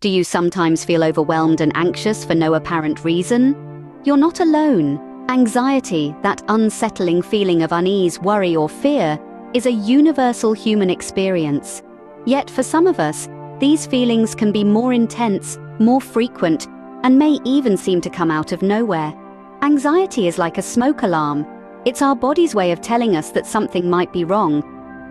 Do you sometimes feel overwhelmed and anxious for no apparent reason? You're not alone. Anxiety, that unsettling feeling of unease, worry, or fear, is a universal human experience. Yet for some of us, these feelings can be more intense, more frequent, and may even seem to come out of nowhere. Anxiety is like a smoke alarm. It's our body's way of telling us that something might be wrong.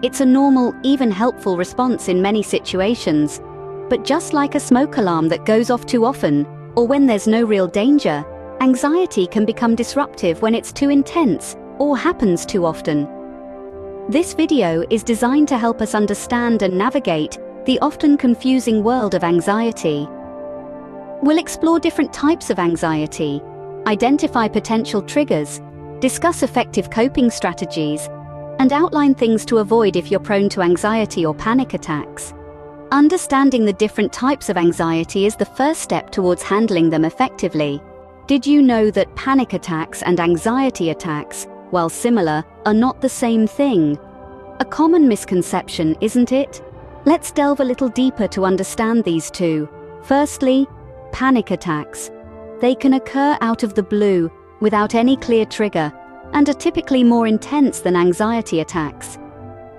It's a normal, even helpful response in many situations. But just like a smoke alarm that goes off too often, or when there's no real danger, anxiety can become disruptive when it's too intense or happens too often. This video is designed to help us understand and navigate the often confusing world of anxiety. We'll explore different types of anxiety, identify potential triggers, discuss effective coping strategies, and outline things to avoid if you're prone to anxiety or panic attacks. Understanding the different types of anxiety is the first step towards handling them effectively. Did you know that panic attacks and anxiety attacks, while similar, are not the same thing? A common misconception, isn't it? Let's delve a little deeper to understand these two. Firstly, panic attacks. They can occur out of the blue, without any clear trigger, and are typically more intense than anxiety attacks.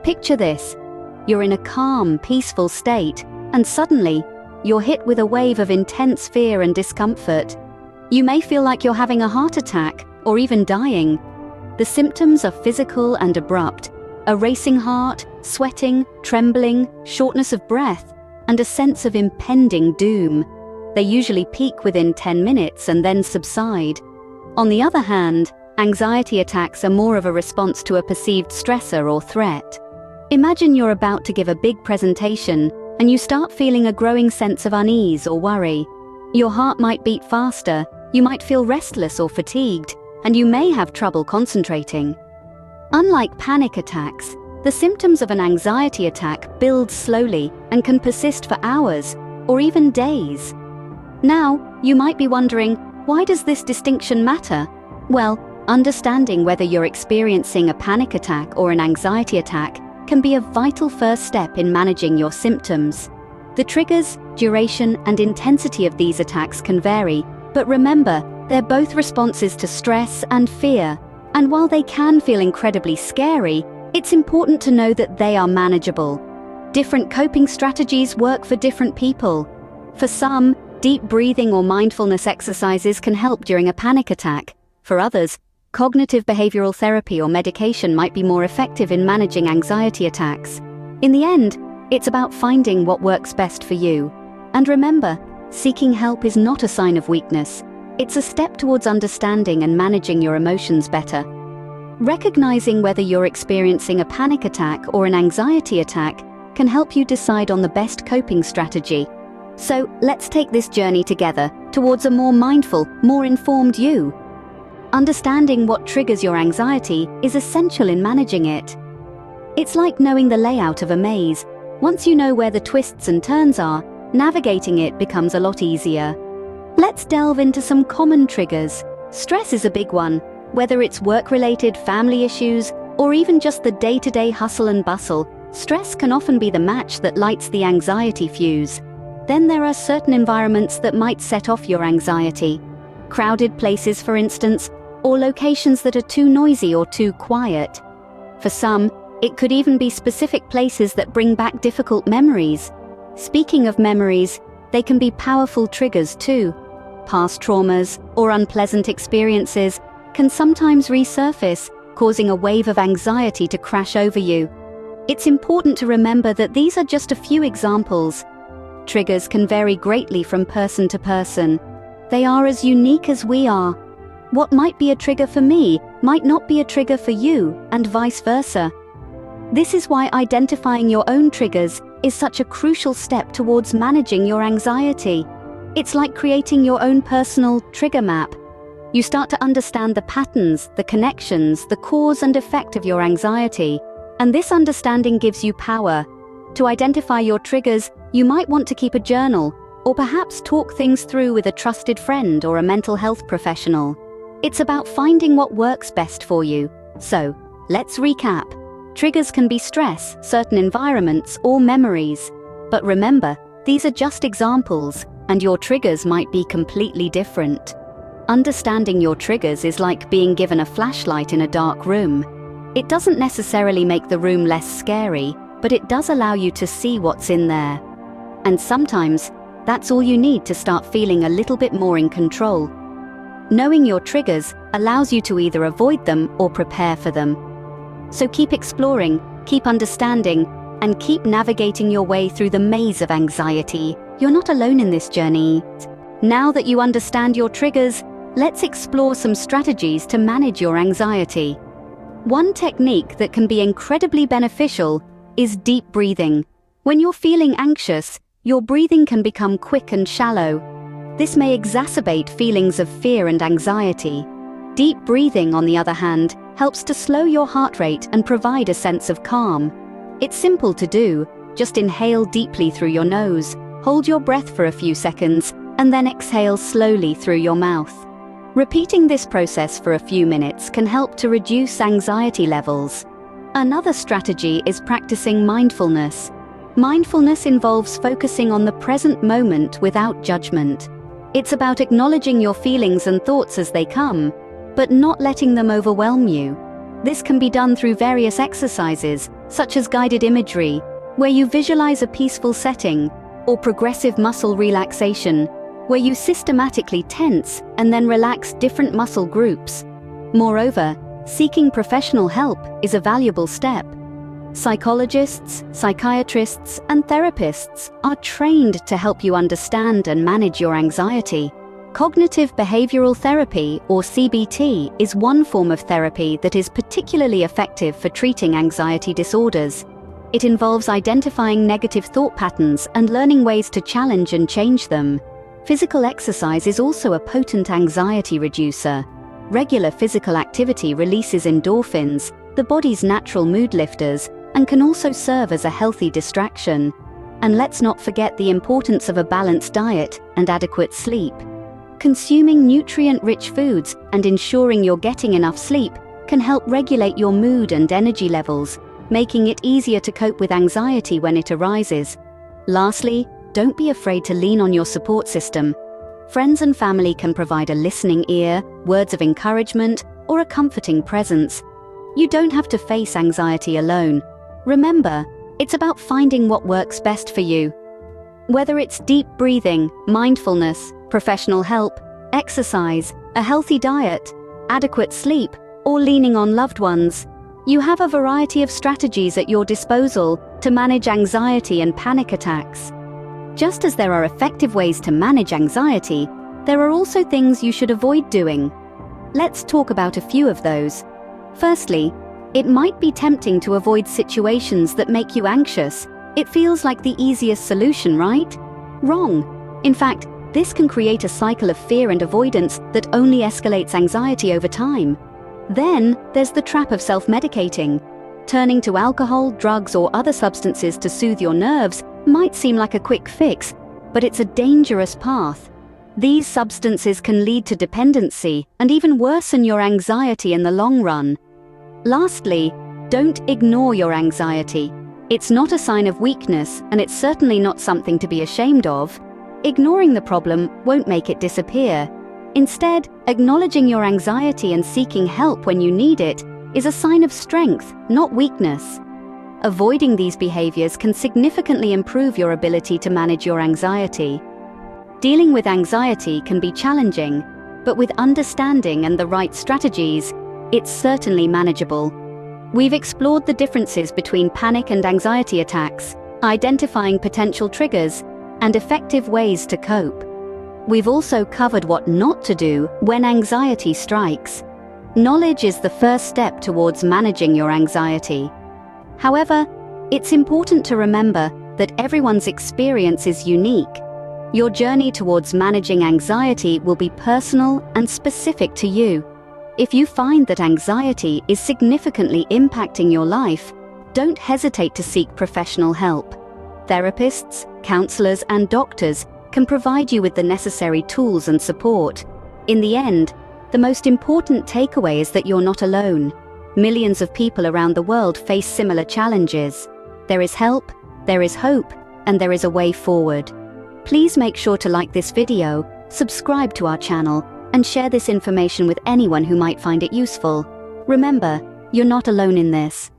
Picture this. You're in a calm, peaceful state, and suddenly, you're hit with a wave of intense fear and discomfort. You may feel like you're having a heart attack, or even dying. The symptoms are physical and abrupt: a racing heart, sweating, trembling, shortness of breath, and a sense of impending doom. They usually peak within 10 minutes and then subside. On the other hand, anxiety attacks are more of a response to a perceived stressor or threat. Imagine you're about to give a big presentation and you start feeling a growing sense of unease or worry. Your heart might beat faster, you might feel restless or fatigued, and you may have trouble concentrating. Unlike panic attacks, the symptoms of an anxiety attack build slowly and can persist for hours or even days. Now, you might be wondering, why does this distinction matter? Well, understanding whether you're experiencing a panic attack or an anxiety attack can be a vital first step in managing your symptoms. The triggers, duration, and intensity of these attacks can vary, but remember, they're both responses to stress and fear. And while they can feel incredibly scary, it's important to know that they are manageable. Different coping strategies work for different people. For some, deep breathing or mindfulness exercises can help during a panic attack. For others, cognitive behavioral therapy or medication might be more effective in managing anxiety attacks. In the end, it's about finding what works best for you. And remember, seeking help is not a sign of weakness. It's a step towards understanding and managing your emotions better. Recognizing whether you're experiencing a panic attack or an anxiety attack can help you decide on the best coping strategy. So, let's take this journey together towards a more mindful, more informed you. Understanding what triggers your anxiety is essential in managing it. It's like knowing the layout of a maze. Once you know where the twists and turns are, navigating it becomes a lot easier. Let's delve into some common triggers. Stress is a big one, whether it's work-related, family issues, or even just the day-to-day hustle and bustle. Stress can often be the match that lights the anxiety fuse. Then there are certain environments that might set off your anxiety. Crowded places, for instance, or locations that are too noisy or too quiet. For some, it could even be specific places that bring back difficult memories. Speaking of memories, they can be powerful triggers too. Past traumas or unpleasant experiences can sometimes resurface, causing a wave of anxiety to crash over you. It's important to remember that these are just a few examples. Triggers can vary greatly from person to person. They are as unique as we are. What might be a trigger for me might not be a trigger for you, and vice versa. This is why identifying your own triggers is such a crucial step towards managing your anxiety. It's like creating your own personal trigger map. You start to understand the patterns, the connections, the cause and effect of your anxiety, and this understanding gives you power. To identify your triggers, you might want to keep a journal, or perhaps talk things through with a trusted friend or a mental health professional. It's about finding what works best for you. So, let's recap. Triggers can be stress, certain environments, or memories. But remember, These are just examples, and your triggers might be completely different. Understanding your triggers is like being given a flashlight in a dark room. It doesn't necessarily make the room less scary, but it does allow you to see what's in there. And sometimes, that's all you need to start feeling a little bit more in control. Knowing your triggers allows you to either avoid them or prepare for them. So keep exploring, keep understanding, and keep navigating your way through the maze of anxiety. You're not alone in this journey. Now that you understand your triggers, let's explore some strategies to manage your anxiety. One technique that can be incredibly beneficial is deep breathing. When you're feeling anxious, your breathing can become quick and shallow. This may exacerbate feelings of fear and anxiety. Deep breathing, on the other hand, helps to slow your heart rate and provide a sense of calm. It's simple to do. Just inhale deeply through your nose, hold your breath for a few seconds, and then exhale slowly through your mouth. Repeating this process for a few minutes can help to reduce anxiety levels. Another strategy is practicing mindfulness. Mindfulness involves focusing on the present moment without judgment. It's about acknowledging your feelings and thoughts as they come, but not letting them overwhelm you. This can be done through various exercises, such as guided imagery, where you visualize a peaceful setting, or progressive muscle relaxation, where you systematically tense and then relax different muscle groups. Moreover, seeking professional help is a valuable step. Psychologists, psychiatrists, and therapists are trained to help you understand and manage your anxiety. Cognitive behavioral therapy, or CBT, is one form of therapy that is particularly effective for treating anxiety disorders. It involves identifying negative thought patterns and learning ways to challenge and change them. Physical exercise is also a potent anxiety reducer. Regular physical activity releases endorphins, the body's natural mood lifters, and can also serve as a healthy distraction. And let's not forget the importance of a balanced diet and adequate sleep. Consuming nutrient-rich foods and ensuring you're getting enough sleep can help regulate your mood and energy levels, making it easier to cope with anxiety when it arises. Lastly, don't be afraid to lean on your support system. Friends and family can provide a listening ear, words of encouragement, or a comforting presence. You don't have to face anxiety alone. Remember, it's about finding what works best for you. Whether it's deep breathing, mindfulness, professional help, exercise, a healthy diet, adequate sleep, or leaning on loved ones, you have a variety of strategies at your disposal to manage anxiety and panic attacks. Just as there are effective ways to manage anxiety, there are also things you should avoid doing. Let's talk about a few of those. Firstly, it might be tempting to avoid situations that make you anxious. It feels like the easiest solution, right? Wrong. In fact, this can create a cycle of fear and avoidance that only escalates anxiety over time. Then, there's the trap of self-medicating. Turning to alcohol, drugs, or other substances to soothe your nerves might seem like a quick fix, but it's a dangerous path. These substances can lead to dependency and even worsen your anxiety in the long run. Lastly, don't ignore your anxiety. It's not a sign of weakness, and it's certainly not something to be ashamed of. Ignoring the problem won't make it disappear. Instead, acknowledging your anxiety and seeking help when you need it is a sign of strength, not weakness. Avoiding these behaviors can significantly improve your ability to manage your anxiety. Dealing with anxiety can be challenging, but with understanding and the right strategies, it's certainly manageable. We've explored the differences between panic and anxiety attacks, identifying potential triggers, and effective ways to cope. We've also covered what not to do when anxiety strikes. Knowledge is the first step towards managing your anxiety. However, it's important to remember that everyone's experience is unique. Your journey towards managing anxiety will be personal and specific to you. If you find that anxiety is significantly impacting your life, don't hesitate to seek professional help. Therapists, counselors, and doctors can provide you with the necessary tools and support. In the end, the most important takeaway is that you're not alone. Millions of people around the world face similar challenges. There is help, there is hope, and there is a way forward. Please make sure to like this video, subscribe to our channel, and share this information with anyone who might find it useful. Remember, you're not alone in this.